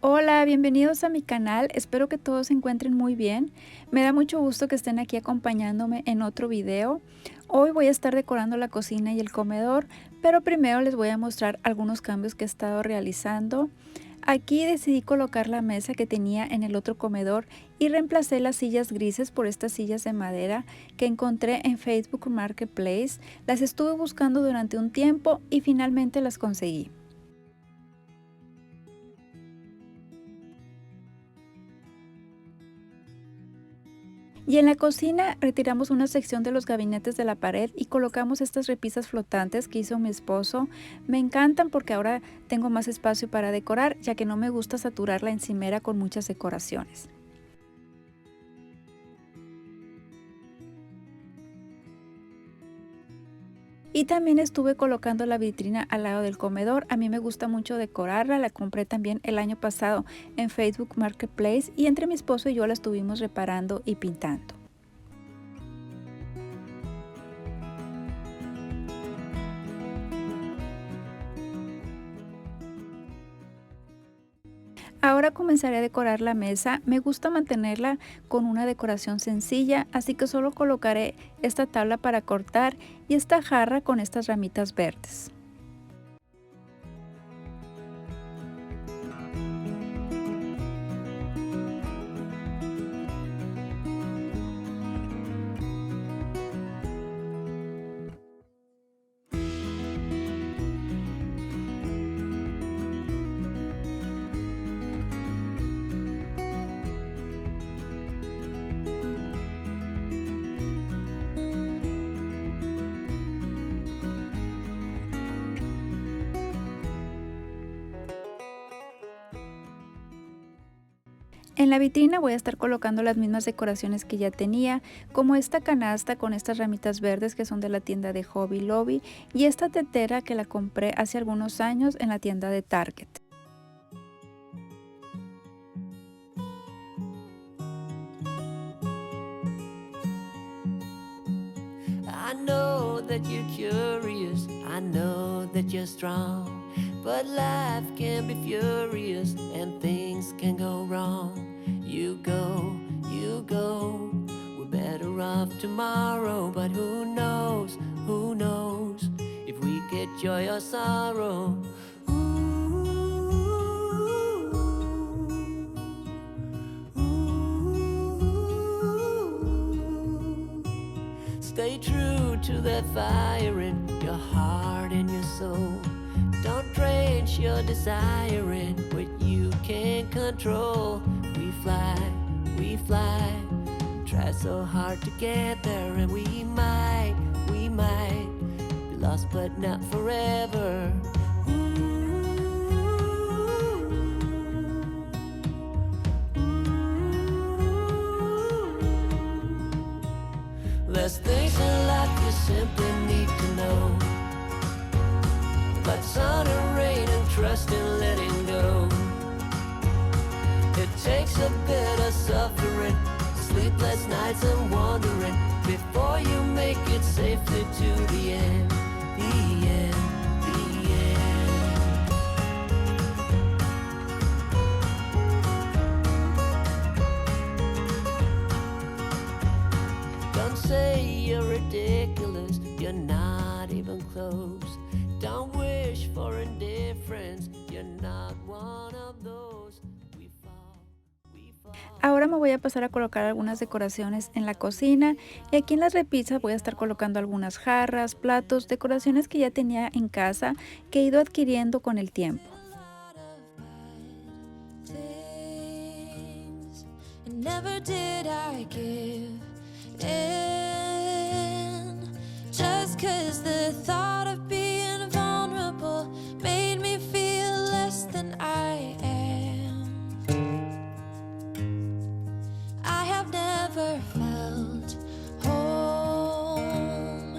Hola, bienvenidos a mi canal. Espero que todos se encuentren muy bien. Me da mucho gusto que estén aquí acompañándome en otro video. Hoy voy a estar decorando la cocina y el comedor, pero primero les voy a mostrar algunos cambios que he estado realizando. Aquí decidí colocar la mesa que tenía en el otro comedor y reemplacé las sillas grises por estas sillas de madera que encontré en Facebook Marketplace. Las estuve buscando durante un tiempo y finalmente las conseguí. Y en la cocina retiramos una sección de los gabinetes de la pared y colocamos estas repisas flotantes que hizo mi esposo. Me encantan porque ahora tengo más espacio para decorar, ya que no me gusta saturar la encimera con muchas decoraciones. Y también estuve colocando la vitrina al lado del comedor. A mí me gusta mucho decorarla, la compré también el año pasado en Facebook Marketplace y entre mi esposo y yo la estuvimos reparando y pintando. Ahora comenzaré a decorar la mesa. Me gusta mantenerla con una decoración sencilla, así que solo colocaré esta tabla para cortar y esta jarra con estas ramitas verdes. En la vitrina voy a estar colocando las mismas decoraciones que ya tenía, como esta canasta con estas ramitas verdes que son de la tienda de Hobby Lobby y esta tetera que la compré hace algunos años en la tienda de Target. I know that you're curious, I know that you're strong, but life can be furious and things can go wrong. You go, we're better off tomorrow, but who knows if we get joy or sorrow. Stay true to that fire in your heart and your soul. Don't drench your desire in what you can't control. We fly, try so hard to get there, and we might be lost but not forever. There's things in life you simply need to know, like sun and rain and trust in letting go. It takes a bit of suffering, sleepless nights and wandering, before you make it safely to the end, the end, the end. Don't say you're ridiculous, you're not even close. Don't wish for indifference, you're not one of those. Ahora me voy a pasar a colocar algunas decoraciones en la cocina y aquí en las repisas voy a estar colocando algunas jarras, platos, decoraciones que ya tenía en casa que he ido adquiriendo con el tiempo. Never did I give in, just 'cause the thought of being vulnerable made me feel less than I am. I have never felt home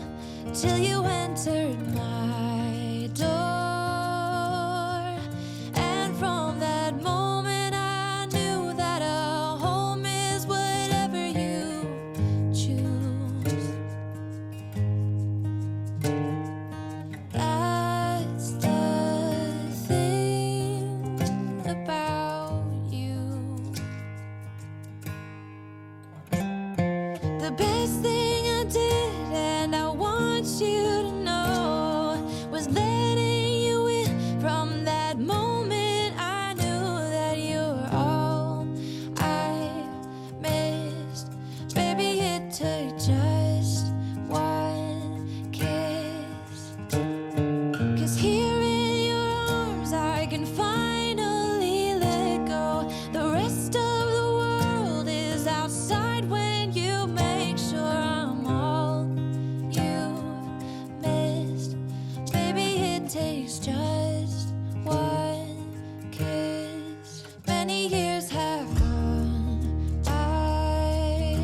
till you entered my door, and from that moment I knew that a home is whatever you choose. takes just one kiss. Many years have gone by,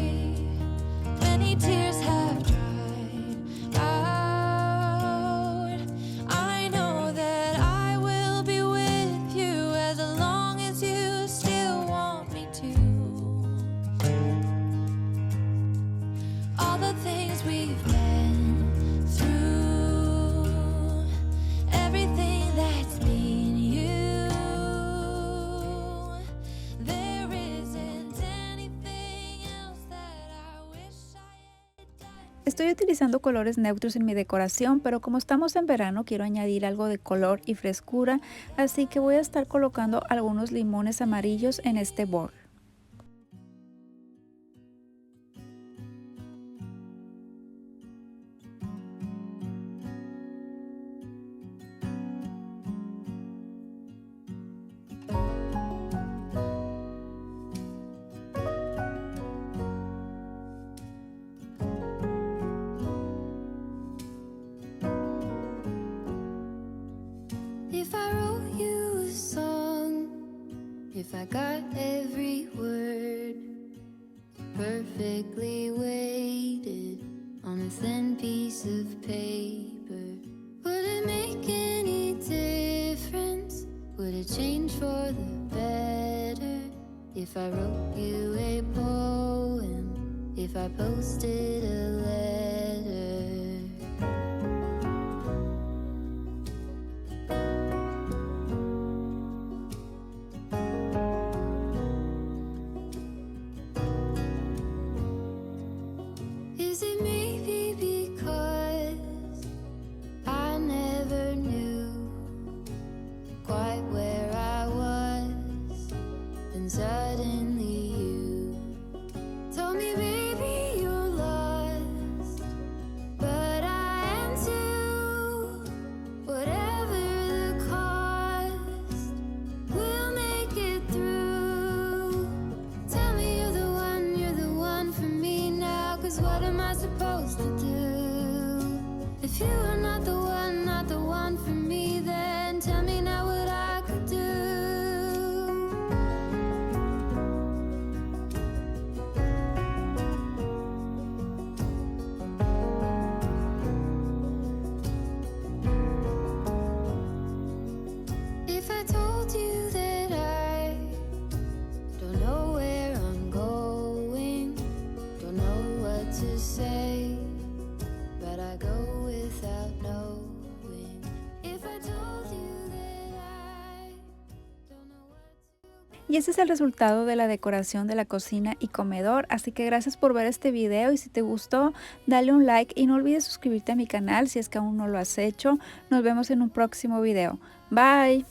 many tears have dried out. I know that I will be with you as long as you still want me to. All the things we've been through, everything that's been you, there isn't anything else that I wish I had done. Estoy utilizando colores neutros en mi decoración, pero como estamos en verano quiero añadir algo de color y frescura, así que voy a estar colocando algunos limones amarillos en este bol. If I wrote you a song, if I got every word perfectly weighted on a thin piece of paper, would it make any difference? Would it change for the better? If I wrote you a poem, if I posted a letter? Is it maybe because I never knew quite where I was, and suddenly you told me, baby, you're lost, but I am too. Whatever the cost, we'll make it through. Tell me you're the one for me now, 'cause what am I supposed to do? If you are not the one for me, then tell me now what I could do. If I told you that I don't know where I'm going, don't know what to say, but I go without knowing. If I told you that I don't know what to. Y ese es el resultado de la decoración de la cocina y comedor, así que gracias por ver este video y si te gustó, dale un like y no olvides suscribirte a mi canal si es que aún no lo has hecho. Nos vemos en un próximo video. Bye.